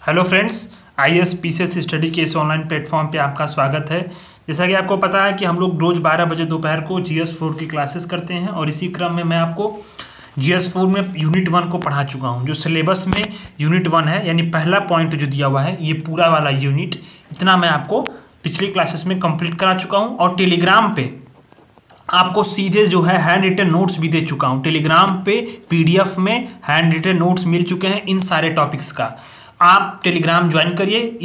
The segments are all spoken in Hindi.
Hello friends, IAS PCS study के इस ऑनलाइन प्लेटफॉर्म पे आपका स्वागत है। जैसा कि आपको पता है कि हम लोग रोज़ 12 बजे दोपहर को GS4 की क्लासेस करते हैं और इसी क्रम में मैं आपको GS4 में यूनिट 1 को पढ़ा चुका हूं। जो सिलेबस में यूनिट 1 है यानी पहला पॉइंट जो दिया हुआ है, ये पूरा वाला यूनिट इतना मैं आपको पिछली क्लासेस में कंप्लीट करा चुका हूँ और टेलीग्राम पे आपको सीधे जो है हैंड रिटन नोट्स भी दे चुका हूँ। टेलीग्राम पे PDF में हैंड रिटन नोट्स मिल चुके हैं इन सारे टॉपिक्स का। आप टेलीग्राम ज्वाइन करिए,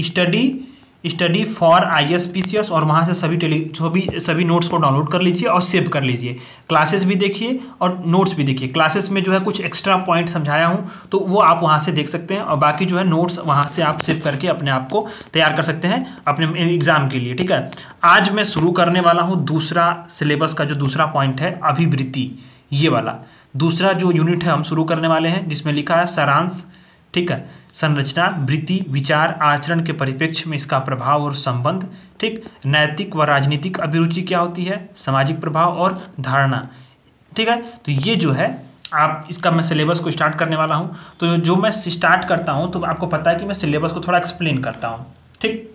स्टडी फॉर आईएएस पीसीएस, और वहाँ से सभी नोट्स को डाउनलोड कर लीजिए और सेव कर लीजिए। क्लासेस भी देखिए और नोट्स भी देखिए। क्लासेस में जो है कुछ एक्स्ट्रा पॉइंट समझाया हूँ तो वो आप वहाँ से देख सकते हैं और बाकी जो है नोट्स वहाँ से आप सेव करके अपने आप को तैयार कर सकते हैं अपने एग्जाम के लिए। ठीक है, आज मैं शुरू करने वाला हूँ दूसरा सिलेबस का जो दूसरा पॉइंट है अभिवृत्ति। ये वाला दूसरा जो यूनिट है हम शुरू करने वाले हैं, जिसमें लिखा है सारांश। ठीक है, संरचना, वृत्ति, विचार, आचरण के परिप्रेक्ष्य में इसका प्रभाव और संबंध। ठीक, नैतिक व राजनीतिक अभिरुचि क्या होती है, सामाजिक प्रभाव और धारणा। ठीक है, तो ये जो है आप इसका मैं सिलेबस को स्टार्ट करने वाला हूँ। तो जो मैं स्टार्ट करता हूँ तो आपको पता है कि मैं सिलेबस को थोड़ा एक्सप्लेन करता हूँ। ठीक,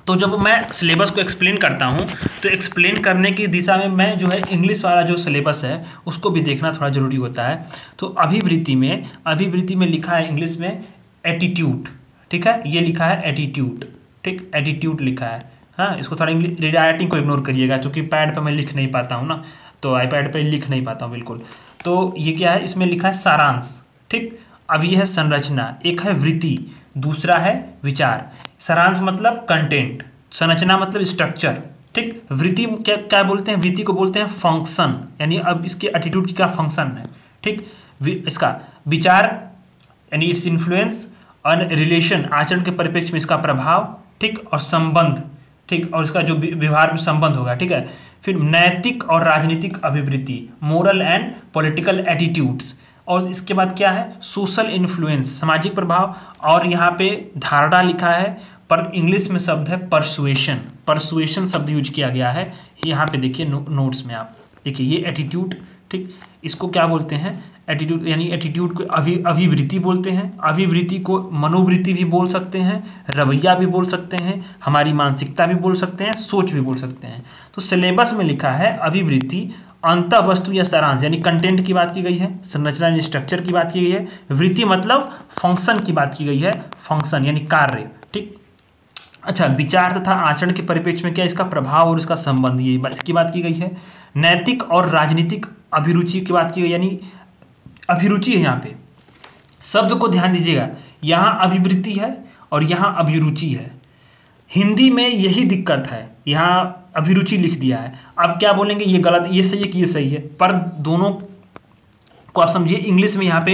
तो जब मैं सिलेबस को एक्सप्लेन करता हूँ तो एक्सप्लेन करने की दिशा में मैं जो है इंग्लिश वाला जो सिलेबस है उसको भी देखना थोड़ा ज़रूरी होता है। तो अभिवृत्ति में लिखा है इंग्लिश में एटीट्यूड। ठीक है, ये लिखा है एटीट्यूड। ठीक, एटीट्यूड लिखा है। हाँ, इसको थोड़ा इंग्लिश राइटिंग को इग्नोर करिएगा क्योंकि पैड पर मैं लिख नहीं पाता हूँ ना, तो आईपैड पर लिख नहीं पाता हूँ बिल्कुल। तो ये क्या है, इसमें लिखा है सारांश। ठीक, अब ये है संरचना, एक है वृत्ति, दूसरा है विचार। सारांश मतलब कंटेंट, संरचना मतलब स्ट्रक्चर। ठीक, वृत्ति क्या बोलते हैं, वृत्ति को बोलते हैं फंक्शन, यानी अब इसके एटीट्यूड की क्या फंक्शन है। ठीक, इसका विचार यानी इट्स इन्फ्लुएंस, और रिलेशन आचरण के परिप्रेक्ष्य में इसका प्रभाव। ठीक, और संबंध। ठीक, और इसका जो व्यवहार में संबंध होगा। ठीक है, फिर नैतिक और राजनीतिक अभिवृत्ति, मोरल एंड पॉलिटिकल एटीट्यूड्स, और इसके बाद क्या है, सोशल इन्फ्लुएंस, सामाजिक प्रभाव, और यहाँ पे धारणा लिखा है पर इंग्लिश में शब्द है परसुएशन शब्द यूज किया गया है। यहाँ पे देखिए नोट्स में आप देखिए ये एटीट्यूड। ठीक, इसको क्या बोलते हैं, एटीट्यूड, यानी एटीट्यूड को अभिवृत्ति बोलते हैं। अभिवृत्ति को मनोवृत्ति भी बोल सकते हैं, रवैया भी बोल सकते हैं, हमारी मानसिकता भी बोल सकते हैं, सोच भी बोल सकते हैं। तो सिलेबस में लिखा है अभिवृत्ति अंतः वस्तु या सारांश यानी कंटेंट की बात की गई है, संरचना यानी स्ट्रक्चर की बात की गई है, वृत्ति मतलब फंक्शन की बात की गई है, फंक्शन यानी कार्य। ठीक, अच्छा, विचार तथा आचरण के परिप्रेक्ष्य में क्या इसका प्रभाव और इसका संबंध, ये इसकी बात की गई है। नैतिक और राजनीतिक अभिरुचि की बात की गई, यानी अभिरुचि है। यहाँ पे शब्द को ध्यान दीजिएगा, यहाँ अभिवृत्ति है और यहाँ अभिरुचि है। हिंदी में यही दिक्कत है, यहाँ अभिरुचि लिख दिया है। अब क्या बोलेंगे, ये गलत, ये सही है कि ये सही है, पर दोनों को आप समझिए। इंग्लिश में यहाँ पे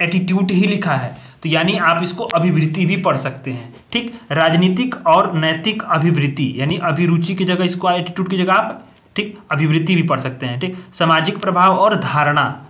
एटीट्यूड ही लिखा है, तो यानी आप इसको अभिवृत्ति भी पढ़ सकते हैं। ठीक, राजनीतिक और नैतिक अभिवृत्ति यानी अभिरुचि की जगह इसको एटीट्यूड की जगह आप ठीक अभिवृत्ति भी पढ़ सकते हैं। ठीक, सामाजिक प्रभाव और धारणा।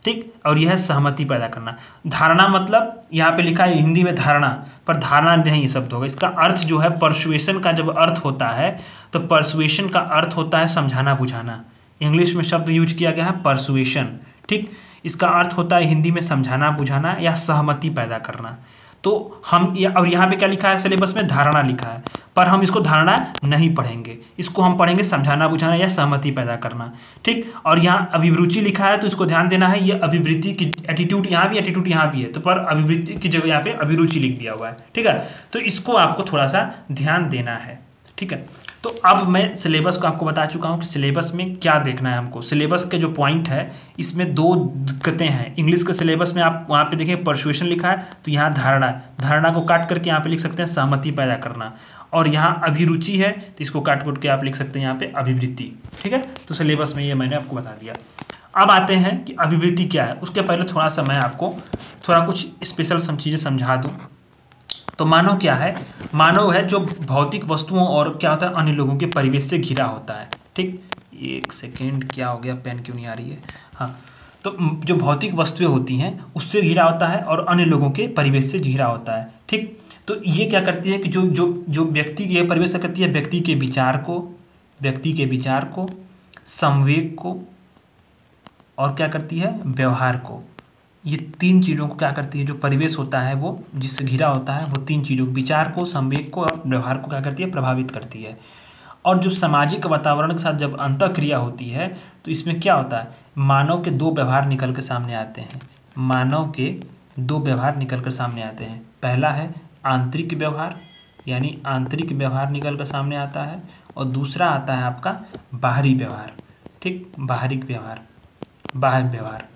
ठीक, और यह है सहमति पैदा करना। धारणा मतलब यहाँ पे लिखा है हिंदी में धारणा, पर धारणा नहीं शब्द होगा। इसका अर्थ जो है परसुएशन का जब अर्थ होता है तो परसुएशन का अर्थ होता है समझाना बुझाना। इंग्लिश में शब्द यूज किया गया है परसुएशन। ठीक, इसका अर्थ होता है हिंदी में समझाना बुझाना या सहमति पैदा करना। तो हम और यहाँ पे क्या लिखा है सिलेबस में, धारणा लिखा है, पर हम इसको धारणा नहीं पढ़ेंगे, इसको हम पढ़ेंगे समझाना बुझाना या सहमति पैदा करना। ठीक, और यहाँ अभिरुचि लिखा है तो इसको ध्यान देना है, ये अभिवृत्ति की एटीट्यूड यहाँ भी, एटीट्यूड यहाँ भी है, तो पर अभिवृत्ति की जगह यहाँ पे अभिरुचि लिख दिया हुआ है। ठीक है, तो इसको आपको थोड़ा सा ध्यान देना है। ठीक है, तो अब मैं सिलेबस को आपको बता चुका हूँ कि सिलेबस में क्या देखना है हमको। सिलेबस के जो पॉइंट है इसमें दो दिक्कतें हैं। इंग्लिश के सिलेबस में आप वहाँ पे देखें परसुएशन लिखा है तो यहाँ धारणा को काट करके यहाँ पे लिख सकते हैं सहमति पैदा करना, और यहाँ अभिरुचि है तो इसको काट के आप लिख सकते हैं यहाँ पे अभिवृत्ति। ठीक है, तो सिलेबस में ये मैंने आपको बता दिया। अब आते हैं कि अभिवृत्ति क्या है। उसके पहले थोड़ा सा मैं आपको थोड़ा कुछ स्पेशल सब चीज़ें समझा दूँ। तो मानव क्या है, मानव है जो भौतिक वस्तुओं और क्या होता है अन्य लोगों के परिवेश से घिरा होता है। ठीक, एक सेकेंड, क्या हो गया, पेन क्यों नहीं आ रही है। हाँ, तो जो भौतिक वस्तुएं होती हैं उससे घिरा होता है और अन्य लोगों के परिवेश से घिरा होता है। ठीक, तो ये क्या करती है कि जो व्यक्ति ये परिवेश करती है, व्यक्ति के विचार को, संवेग को, और क्या करती है, व्यवहार को। ये तीन चीज़ों को क्या करती है, जो परिवेश होता है वो जिससे घिरा होता है, वो तीन चीज़ों विचार को, संवेग को और व्यवहार को क्या करती है, प्रभावित करती है। और जो सामाजिक वातावरण के साथ जब अंतःक्रिया होती है तो इसमें क्या होता है, मानव के दो व्यवहार निकल कर सामने आते हैं। मानव के दो व्यवहार निकल कर सामने आते हैं। पहला है आंतरिक व्यवहार, यानी आंतरिक व्यवहार निकल कर सामने आता है, और दूसरा आता है आपका बाहरी व्यवहार। ठीक, बाहरी व्यवहार, बाह्य व्यवहार।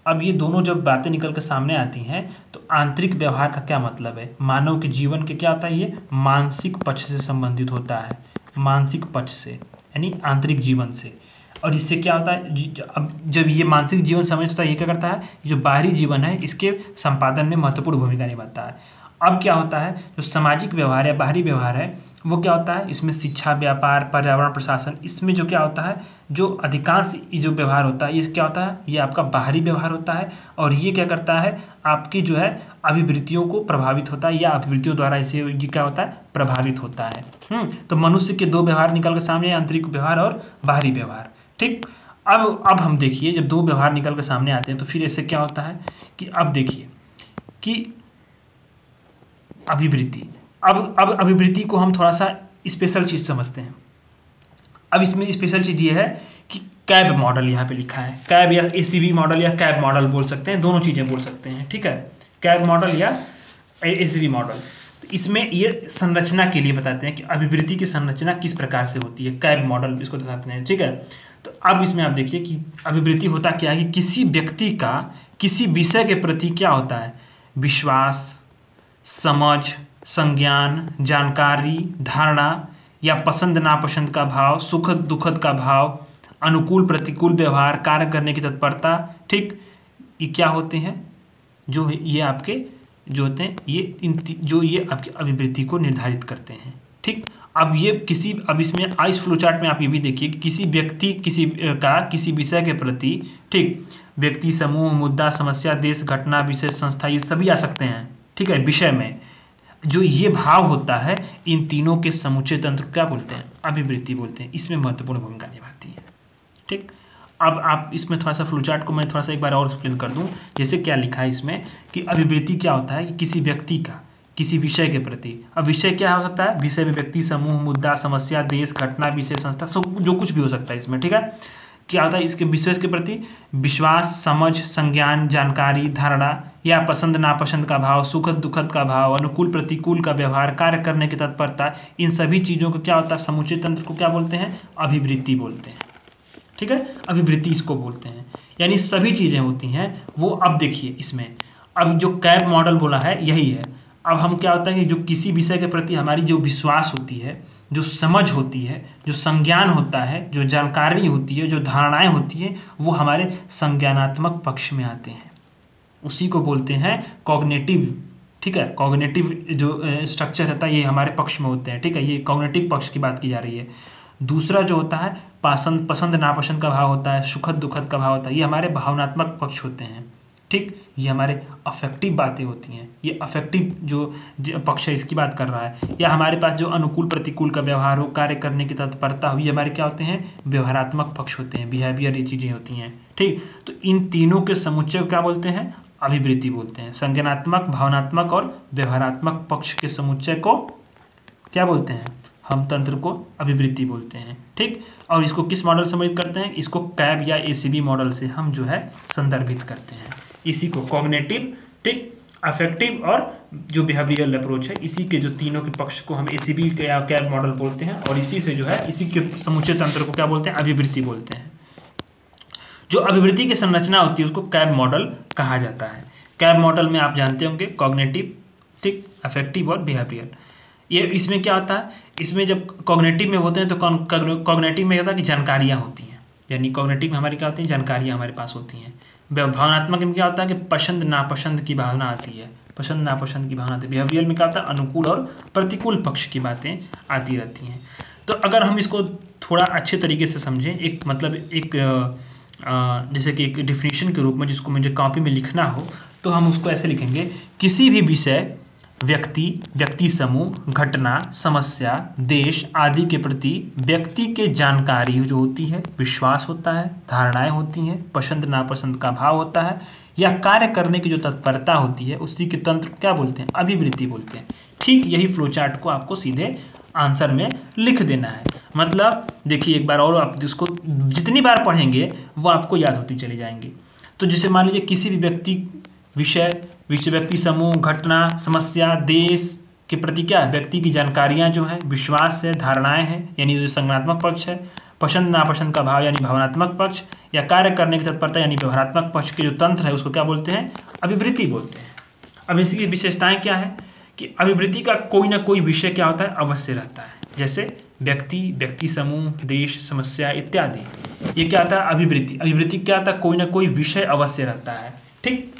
अब ये दोनों जब बातें निकल कर सामने आती हैं तो आंतरिक व्यवहार का क्या मतलब है, मानव के जीवन के क्या होता है, ये मानसिक पक्ष से संबंधित होता है, मानसिक पक्ष से यानी आंतरिक जीवन से। और इससे क्या होता है, अब जब ये मानसिक जीवन समझता है, ये क्या करता है, जो बाहरी जीवन है इसके संपादन में महत्वपूर्ण भूमिका निभाता है। अब क्या होता है, जो सामाजिक व्यवहार या बाहरी व्यवहार है वो क्या होता है, इसमें शिक्षा, व्यापार, पर्यावरण, प्रशासन, इसमें जो क्या होता है, जो अधिकांश जो व्यवहार होता है ये क्या होता है, ये आपका बाहरी व्यवहार होता है। और ये क्या करता है, आपकी जो है अभिवृत्तियों को प्रभावित होता है, या अभिवृत्तियों द्वारा इसे ये क्या होता है, प्रभावित होता है। तो मनुष्य के दो व्यवहार निकल कर सामने, आंतरिक व्यवहार और बाहरी व्यवहार। ठीक, अब हम देखिए, जब दो व्यवहार निकल कर सामने आते हैं तो फिर ऐसे क्या होता है कि अब देखिए कि अभिवृत्ति, अब अभिवृत्ति को हम थोड़ा सा स्पेशल चीज़ समझते हैं। अब इसमें स्पेशल चीज़ ये है कि कैब मॉडल यहाँ पे लिखा है, कैब या एसीबी मॉडल या कैब मॉडल बोल सकते हैं, दोनों चीज़ें बोल सकते हैं। ठीक है, कैब मॉडल या एसीबी मॉडल। तो इसमें ये संरचना के लिए बताते हैं कि अभिवृत्ति की संरचना किस प्रकार से होती है, कैब मॉडल इसको दिखाते हैं। ठीक है, तो अब इसमें आप देखिए कि अभिवृत्ति होता क्या है कि किसी व्यक्ति का किसी विषय के प्रति क्या होता है, विश्वास, समझ, संज्ञान, जानकारी, धारणा या पसंद नापसंद का भाव, सुखद दुखद का भाव, अनुकूल प्रतिकूल व्यवहार, कार्य करने की तत्परता। ठीक, ये क्या होते हैं, जो ये आपके जो होते हैं, ये आपकी अभिवृत्ति को निर्धारित करते हैं। ठीक, अब ये अब इसमें इस फ्लो चार्ट में आप ये भी देखिए कि किसी व्यक्ति किसी विषय के प्रति, ठीक, व्यक्ति, समूह, मुद्दा, समस्या, देश, घटना, विषय, संस्था, ये सभी आ सकते हैं। ठीक है, विषय में जो ये भाव होता है, इन तीनों के समुच्चय तंत्र क्या बोलते हैं, अभिवृत्ति बोलते हैं। इसमें महत्वपूर्ण भूमिका निभाती है। ठीक, अब आप इसमें थोड़ा सा फ्लोचार्ट को मैं थोड़ा सा एक बार और एक्सप्लेन कर दूं। जैसे क्या लिखा है इसमें कि अभिवृत्ति क्या होता है कि किसी व्यक्ति का किसी विषय के प्रति, अब विषय क्या हो सकता है, विषय में व्यक्ति, समूह, मुद्दा, समस्या, देश, घटना, विषय, संस्था, सब जो कुछ भी हो सकता है इसमें। ठीक है, क्या होता है, इसके विषय के प्रति विश्वास, समझ, संज्ञान, जानकारी, धारणा या पसंद नापसंद का भाव, सुखद दुखद का भाव, अनुकूल प्रतिकूल का व्यवहार, कार्य करने की तत्परता, इन सभी चीज़ों को क्या होता है, समुच्चय तंत्र को क्या बोलते हैं, अभिवृत्ति बोलते हैं। ठीक है, अभिवृत्ति इसको बोलते हैं, यानी सभी चीज़ें होती हैं वो। अब देखिए इसमें, अब जो कैब मॉडल बोला है यही है। अब हम क्या होता है कि जो किसी विषय के प्रति हमारी जो विश्वास होती है, जो समझ होती है, जो संज्ञान होता है, जो जानकारी होती है, जो धारणाएं होती हैं, वो हमारे संज्ञानात्मक पक्ष में आते हैं, उसी को बोलते हैं कॉग्निटिव। ठीक है, कॉग्निटिव जो स्ट्रक्चर रहता है ये हमारे पक्ष में होते हैं। ठीक है, ये कॉग्निटिव पक्ष की बात की जा रही है। दूसरा जो होता है पसंद नापसंद का भाव होता है, सुखद दुखद का भाव होता है, ये हमारे भावनात्मक पक्ष होते हैं। ठीक, ये हमारे अफेक्टिव बातें होती हैं, ये अफेक्टिव जो पक्ष है इसकी बात कर रहा है। या हमारे पास जो अनुकूल प्रतिकूल का व्यवहार हो, कार्य करने की तत्परता हो, ये हमारे क्या होते हैं, व्यवहारात्मक पक्ष होते हैं, बिहेवियर, ये चीज़ें होती हैं। ठीक, तो इन तीनों के समुच्चय को क्या बोलते हैं, अभिवृत्ति बोलते हैं। संज्ञानात्मक, भावनात्मक और व्यवहारात्मक पक्ष के समुच्चय को क्या बोलते हैं, हम तंत्र को अभिवृत्ति बोलते हैं। ठीक, और इसको किस मॉडल से संबंधित करते हैं, इसको कैब या एसीबी मॉडल से हम जो है संदर्भित करते हैं। इसी को कॉग्निटिव, ठीक, अफेक्टिव और जो बिहेवियरल अप्रोच है, इसी के जो तीनों के पक्ष को हम एसीबी या कैब मॉडल बोलते हैं। और इसी से जो है इसी के समुच्चय तंत्र को क्या बोलते हैं, अभिवृत्ति बोलते हैं। जो अभिवृत्ति की संरचना होती है उसको कैब मॉडल कहा जाता है। कैब मॉडल में आप जानते होंगे कॉग्निटिव, ठीक, अफेक्टिव और बिहेवियर। ये इसमें क्या होता है, इसमें जब कॉग्निटिव में होते हैं तो कॉग्निटिव में होता है कि जानकारियाँ होती हैं, यानी कॉग्निटिव में हमारी क्या होती हैं, जानकारियाँ हमारे पास होती हैं। भावनात्मक में क्या होता है कि पसंद नापसंद की भावना आती है, पसंद नापसंद की भावना आती है। बिहेवियर में क्या होता है, अनुकूल और प्रतिकूल पक्ष की बातें आती रहती हैं। तो अगर हम इसको थोड़ा अच्छे तरीके से समझें, एक मतलब एक जैसे कि एक डिफिनीशन के रूप में जिसको मुझे कॉपी में लिखना हो, तो हम उसको ऐसे लिखेंगे, किसी भी विषय व्यक्ति, व्यक्ति समूह, घटना, समस्या, देश आदि के प्रति व्यक्ति के जानकारी जो होती है, विश्वास होता है, धारणाएं होती हैं, पसंद नापसंद का भाव होता है, या कार्य करने की जो तत्परता होती है उसी के तंत्र क्या बोलते हैं, अभिवृत्ति बोलते हैं। ठीक यही फ्लो चार्ट को आपको सीधे आंसर में लिख देना है। मतलब देखिए एक बार और, आप इसको जितनी बार पढ़ेंगे वो आपको याद होती चली जाएंगी। तो जैसे मान लीजिए किसी भी व्यक्ति, विषय, व्यक्ति समूह, घटना, समस्या, देश के प्रति क्या है, व्यक्ति की जानकारियां जो हैं, विश्वास है, धारणाएं हैं यानी जो संज्ञानात्मक पक्ष है, पसंद नापसंद का भाव यानी भावनात्मक पक्ष, या कार्य करने की तत्परता यानी व्यवहारात्मक पक्ष के जो तंत्र है उसको क्या बोलते हैं, अभिवृत्ति बोलते हैं। अब इसकी विशेषताएं क्या है कि अभिवृत्ति का कोई ना कोई विषय क्या होता है, अवश्य रहता है। जैसे व्यक्ति, व्यक्ति समूह, देश, समस्या इत्यादि, ये क्या आता है, अभिवृत्ति। अभिवृत्ति क्या आता है, कोई ना कोई विषय अवश्य रहता है। ठीक,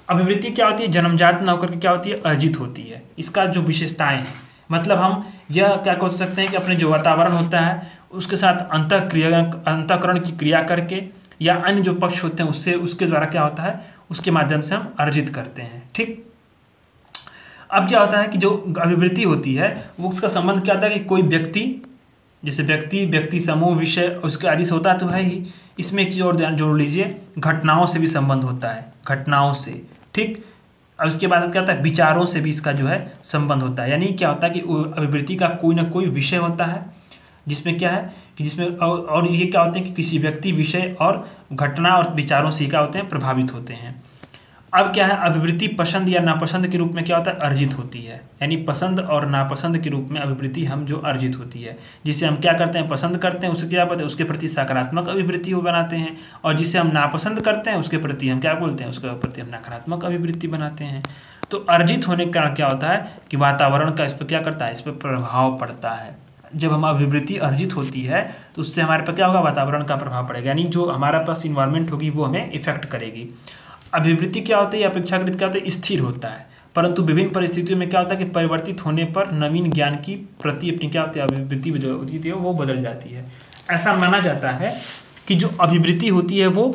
अभिवृत्ति क्या होती है, जन्मजात न होकर के क्या होती है, अर्जित होती है। इसका जो विशेषताएं हैं, मतलब हम यह क्या कह सकते हैं कि अपने जो वातावरण होता है उसके साथ अंतःकरण की क्रिया करके या अन्य जो पक्ष होते हैं उससे, उसके द्वारा क्या होता है, उसके माध्यम से हम अर्जित करते हैं। ठीक, अब क्या होता है कि जो अभिवृत्ति होती है वो उसका संबंध क्या होता है कि कोई व्यक्ति, जैसे व्यक्ति, व्यक्ति समूह, विषय उसके आदि से होता तो है ही, इसमें एक चीज़ और ध्यान जोड़ लीजिए, घटनाओं से भी संबंध होता है, घटनाओं से। ठीक, अब उसके बाद क्या होता है, विचारों से भी इसका जो है संबंध होता है। यानी क्या होता है कि अभिवृत्ति का कोई ना कोई विषय होता है जिसमें क्या है कि जिसमें और ये क्या होते हैं कि किसी व्यक्ति, विषय और घटना और विचारों से क्या होते हैं, प्रभावित होते हैं। अब क्या है, अभिवृत्ति पसंद या नापसंद के रूप में क्या होता है, अर्जित होती है। यानी पसंद और नापसंद के रूप में अभिवृत्ति हम जो अर्जित होती है, जिसे हम क्या करते हैं, पसंद करते हैं, उसके क्या बोलते हैं, उसके प्रति सकारात्मक अभिवृत्ति वो बनाते हैं, और जिसे हम नापसंद करते हैं उसके प्रति हम क्या बोलते हैं, उसके प्रति हम नकारात्मक अभिवृत्ति बनाते हैं। तो अर्जित होने का क्या होता है कि वातावरण का इस पर क्या करता है, इस पर प्रभाव पड़ता है। जब हम अभिवृत्ति अर्जित होती है तो उससे हमारे पर क्या होगा, वातावरण का प्रभाव पड़ेगा, यानी जो हमारा पास इन्वायरमेंट होगी वो हमें इफेक्ट करेगी। अभिवृत्ति क्या होती है, अपेक्षाकृत क्या होता है, स्थिर होता है, परंतु विभिन्न परिस्थितियों में क्या होता है कि परिवर्तित होने पर नवीन ज्ञान की प्रति अपनी क्या होती है, अभिवृत्ति जो होती है वो बदल जाती है। ऐसा माना जाता है कि जो अभिवृत्ति होती है वो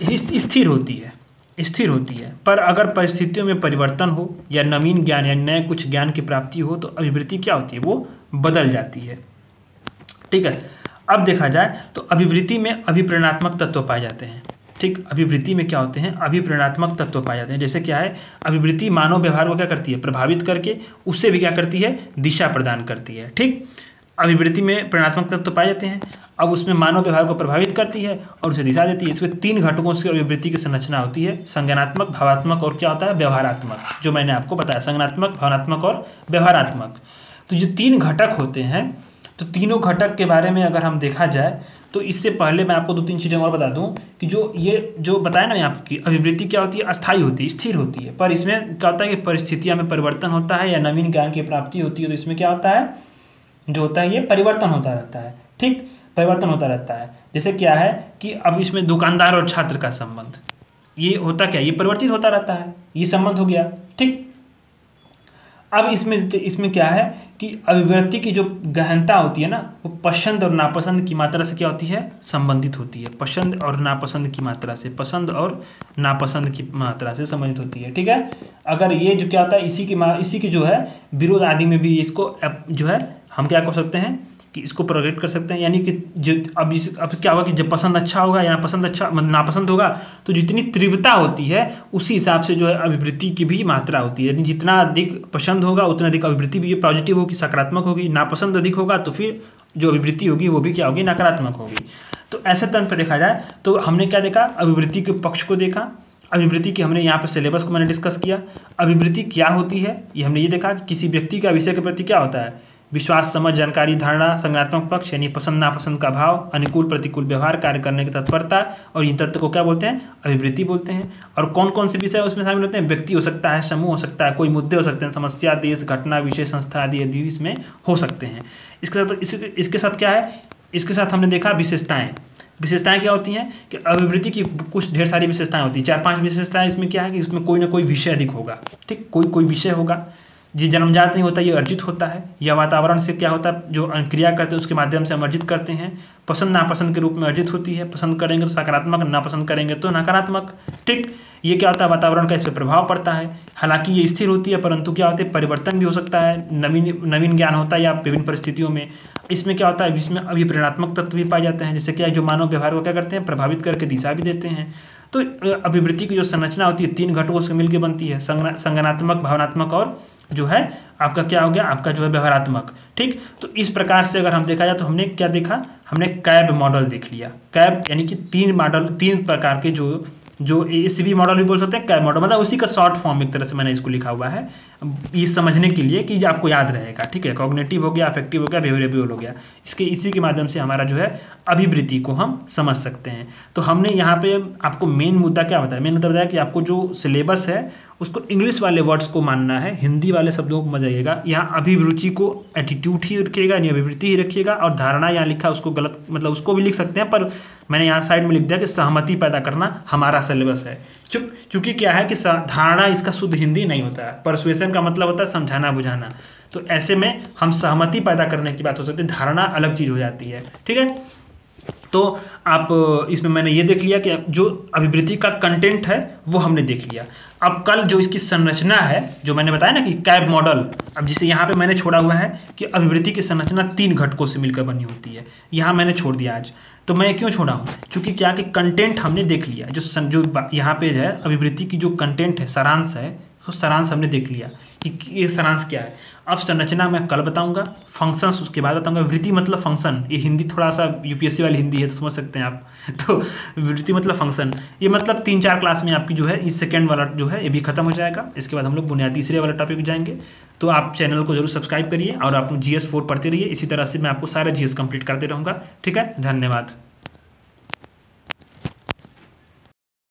स्थिर होती है, स्थिर होती है, पर अगर परिस्थितियों में परिवर्तन हो या नवीन ज्ञान या नए कुछ ज्ञान की प्राप्ति हो तो अभिवृत्ति क्या होती है, वो बदल जाती है। ठीक है, अब देखा जाए तो अभिवृत्ति में अभिप्रेरणात्मक तत्व पाए जाते हैं। ठीक, अभिवृत्ति में क्या होते हैं, अभिप्रेरणात्मक तत्व पाए जाते हैं। जैसे क्या है, अभिवृत्ति मानव व्यवहार को क्या करती है, प्रभावित करके उससे भी क्या करती है, दिशा प्रदान करती है। ठीक, अभिवृत्ति में प्रेरणात्मक तत्व पाए जाते हैं, अब उसमें मानव व्यवहार को प्रभावित करती है और उसे दिशा देती है। इसमें 3 घटकों से अभिवृत्ति की संरचना होती है, संज्ञानात्मक, भावात्मक और क्या होता है, व्यवहारात्मक, जो मैंने आपको बताया, संज्ञानात्मक, भावनात्मक और व्यवहारात्मक। तो जो 3 घटक होते हैं, तो तीनों घटक के बारे में अगर हम देखा जाए तो इससे पहले मैं आपको 2-3 चीज़ें और बता दूं कि ये जो बताया ना यहाँ की अभिवृत्ति क्या होती है, अस्थायी होती है, स्थिर होती है, पर इसमें क्या होता है कि परिस्थितियाँ में परिवर्तन होता है या नवीन ज्ञान की प्राप्ति होती है, तो इसमें क्या होता है, जो होता है ये परिवर्तन होता रहता है। ठीक, परिवर्तन होता रहता है। जैसे क्या है कि अब इसमें दुकानदार और छात्र का संबंध, ये होता क्या, ये परिवर्तित होता रहता है, ये संबंध हो गया। ठीक, अब इसमें क्या है कि अभिवृत्ति की जो गहनता होती है ना, वो पसंद और नापसंद की मात्रा से क्या होती है, संबंधित होती है। पसंद और नापसंद की मात्रा से, पसंद और नापसंद की मात्रा से संबंधित होती है। ठीक है, अगर ये जो क्या होता है, इसी की जो है विरोध आदि में भी इसको जो है हम क्या कर सकते हैं कि इसको प्रोजेक्ट कर सकते हैं। यानी कि जो अब क्या होगा कि जब पसंद अच्छा होगा या नापसंद होगा तो जितनी तीव्रता होती है उसी हिसाब से जो है अभिवृत्ति की भी मात्रा होती है। यानी जितना अधिक पसंद होगा उतना अधिक अभिवृत्ति भी पॉजिटिव होगी, सकारात्मक होगी। नापसंद अधिक होगा तो फिर जो अभिवृत्ति होगी वो भी क्या होगी, नकारात्मक होगी। तो ऐसे तंत्र पर देखा जाए तो हमने क्या देखा, अभिवृत्ति के पक्ष को देखा, अभिवृत्ति की हमने यहाँ पर सिलेबस को मैंने डिस्कस किया। अभिवृत्ति क्या होती है ये हमने ये देखा कि किसी व्यक्ति का विषय के प्रति क्या होता है, विश्वास, समझ, जानकारी, धारणा, संज्ञानात्मक पक्ष यानी पसंद नापसंद का भाव, अनुकूल प्रतिकूल व्यवहार, कार्य करने की तत्परता, और इन तत्व को क्या बोलते हैं, अभिवृत्ति बोलते हैं। और कौन कौन से विषय उसमें शामिल होते हैं, व्यक्ति हो सकता है, समूह हो सकता है, कोई मुद्दे हो सकते हैं, समस्या, देश, घटना, विषय, संस्था आदि आदि इसमें हो सकते हैं। इसके साथ क्या है, इसके साथ हमने देखा विशेषताएं क्या होती हैं कि अभिवृत्ति की कुछ ढेर सारी विशेषताएं होती हैं, 4-5 विशेषताएं। इसमें क्या है कि उसमें कोई ना कोई विषय अधिक होगा। ठीक, कोई विषय होगा, ये जन्मजात नहीं होता, ये अर्जित होता है। यह वातावरण से क्या होता है, जो क्रिया करते हैं उसके माध्यम से हम अर्जित करते हैं। पसंद नापसंद के रूप में अर्जित होती है, पसंद करेंगे तो सकारात्मक, नापसंद करेंगे तो नकारात्मक। ठीक, ये क्या होता है, वातावरण का इस पर प्रभाव पड़ता है। हालांकि ये स्थिर होती है, परंतु क्या होता है, परिवर्तन भी हो सकता है, नवीन ज्ञान होता है या विभिन्न परिस्थितियों में। इसमें क्या होता है, इसमें अभिप्रेरणात्मक तत्व भी पाए जाते हैं, जैसे क्या जो मानव व्यवहार को क्या करते हैं, प्रभावित करके दिशा भी देते हैं। तो अभिवृत्ति की जो संरचना होती है 3 घटकों से मिलकर बनती है, संज्ञानात्मक, भावनात्मक और जो है आपका क्या हो गया, आपका जो है व्यवहारात्मक। ठीक, तो इस प्रकार से अगर हम देखा जाए तो हमने क्या देखा, हमने कैब मॉडल देख लिया। कैब यानी कि 3 प्रकार के जो ACV मॉडल भी बोल सकते हैं, कैब मॉडल मतलब उसी का शॉर्ट फॉर्म एक तरह से मैंने इसको लिखा हुआ है, ये समझने के लिए कि आपको याद रहेगा। ठीक है, कॉग्निटिव हो गया, अफेक्टिव हो गया, बिहेवियरल हो गया। इसी के माध्यम से हमारा जो है अभिवृत्ति को हम समझ सकते हैं। तो हमने यहाँ पे आपको मेन मुद्दा क्या बताया, मेन मुद्दा बताया कि आपको जो सिलेबस है उसको इंग्लिश वाले वर्ड्स को मानना है, हिंदी वाले शब्दों को मत जाइएगा। यहाँ अभिरुचि को एटीट्यूड ही रखिएगा, यानी अभिवृत्ति ही रखिएगा, और धारणा यहाँ लिखा उसको गलत, मतलब उसको भी लिख सकते हैं, पर मैंने यहाँ साइड में लिख दिया कि सहमति पैदा करना हमारा सिलेबस है। चूंकि क्या है कि धारणा इसका शुद्ध हिंदी नहीं होता है, परसुएशन का मतलब होता है समझाना बुझाना, तो ऐसे में हम सहमति पैदा करने की बात हो सकती है, धारणा अलग चीज़ हो जाती है। ठीक है, तो आप इसमें मैंने ये देख लिया कि जो अभिवृत्ति का कंटेंट है वो हमने देख लिया। अब कल जो इसकी संरचना है, जो मैंने बताया ना कि कैब मॉडल, अब जिसे यहाँ पे मैंने छोड़ा हुआ है कि अभिवृत्ति की संरचना 3 घटकों से मिलकर बनी होती है, यहाँ मैंने छोड़ दिया आज। तो मैं क्यों छोड़ा हूँ, क्योंकि क्या कि कंटेंट हमने देख लिया, जो यहाँ पे है अभिवृत्ति की जो कंटेंट है, सारांश है, तो सारांश हमने देख लिया कि ये सारांश क्या है। अब संरचना मैं कल बताऊंगा, फंक्शंस उसके बाद बताऊंगा। वृत्ति मतलब फंक्शन, ये हिंदी थोड़ा सा UPSC वाली हिंदी है तो समझ सकते हैं आप। तो वृत्ति मतलब फंक्शन, ये मतलब 3-4 क्लास में आपकी जो है इस सेकंड वाला जो है ये भी खत्म हो जाएगा। इसके बाद हम लोग बुनियादी तीसरे वाला टॉपिक जाएंगे। तो आप चैनल को जरूर सब्सक्राइब करिए और आप GS 4 पढ़ते रहिए। इसी तरह से मैं आपको सारे GS कंप्लीट करते रहूँगा। ठीक है, धन्यवाद।